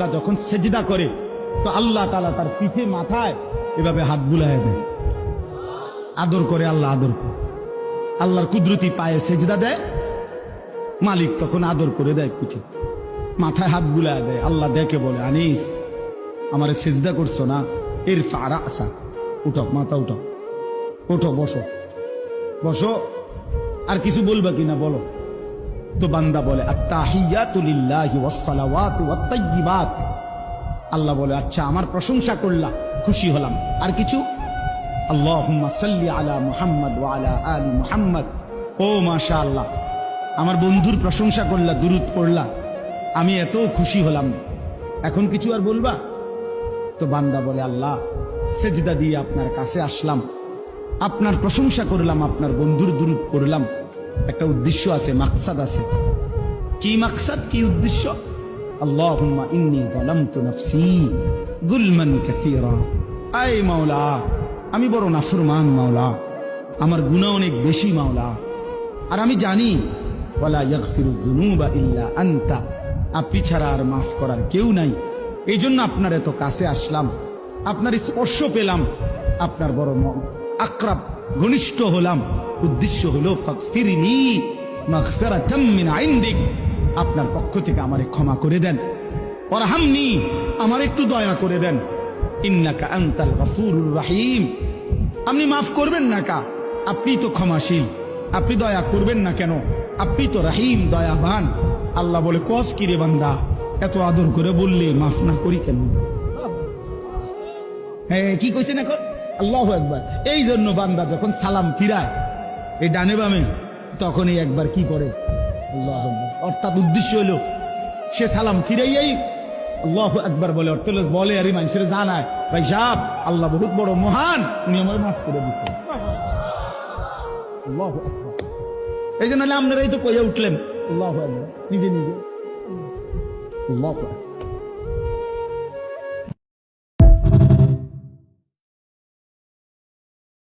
বান্দা যখন সেজদা করে তো আল্লাহ তাআলা তার পিঠে মাথায় এভাবে হাত বুলায় দেয়, আদর করে। আল্লাহ আদর করে, আল্লাহর কুদরতি পায়ে সেজদা দেয়, মালিক তখন আদর করে দেয়, পিঠে মাথায় হাত বুলায় দেয়। আল্লাহ ডেকে বলে, আনিস আমারে সেজদা করছো না, ইরফা রাসা, উঠো, মাথা উঠো, ওঠো, বসো বসো। আর কিছু বলবা কিনা বলো। তো বান্দা বলে, আত্তাহিয়াতু লিল্লাহি ওয়াস সালাওয়াতু ওয়াত তাইয়্যিবাত। আল্লাহ বলে, আচ্ছা আমার প্রশংসা করলা, খুশি হলাম, আর কিছু? আল্লাহুম্মা সাল্লি আলা মুহাম্মদ ওয়া আলা আলি মুহাম্মদ। ও মাশাআল্লাহ, আমার বন্ধুর প্রশংসা করলা, দুরূদ পড়লা, আমি এত খুশি হলাম, এখন কিছু আর বলবা? তো বান্দা বলে, আল্লাহ সেজদা দিয়ে আপনার কাছে আসলাম, আপনার প্রশংসা করলাম, আপনার বন্ধুর দুরূদ পড়লাম, একটা উদ্দেশ্য আছে, মাকসাদ আছে। কি মাকসাদ, কি উদ্দেশ্য? আল্লাহুম্মা ইন্নী যালামতু নাফসি যুলমান কাসীরা। আয় মাওলা, আমি বড় নাফরমান মাওলা, আমার গুনাহ অনেক বেশি মাওলা, আর আমি জানি ওয়ালা ইয়াগফিরুয যুনুবা ইল্লা আনতা, আপনি ছাড়া আর মাফ করার কেউ নাই। এই জন্য আপনার এত কাছে আসলাম, আপনার স্পর্শ পেলাম, আপনার বড় আকরাব ঘনিষ্ঠ হলাম। উদ্দেশ্য হলো ফাগফিরনি মাগফিরাতাম মিন ইনদিক, আপনার পক্ষ থেকে আমারে ক্ষমা করে দেন। ওয়ারহামনি, আমার একটু দয়া করে দেন। ইন্নাকা আনতাল গফুরুর রহিম, আপনি মাফ করবেন না কা? আপনি তো ক্ষমাশীল, আপনি দয়া করবেন না কেন? আপনি তো রহিম, দয়াবান। আল্লাহ বলে, কস কি রে বান্দা, এত আদর করে বললে মাফ না করি কেন? হ্যাঁ, কি কইছেন এখন? আল্লাহু আকবার। এই জন্য বান্দা যখন সালাম ফিরায় এই ডানে বামে, তখনই একবার কি করে? আল্লাহু আকবার। অর্থাৎ উদ্দেশ্য হলো সে সালাম ফিরাইয়াই আল্লাহু আকবার বলে, অর্থ বলে আর মানুষের জানায়, ভাই সাহেব আল্লাহ বহুত বড় মহান, উনি আমার মাফ করে দিচ্ছেন। আল্লাহু আকবার। এই জন্য আপনারাই তো কইয়া উঠলেন আল্লাহু আকবার, নিজে নিজে। আল্লাহু আকবার।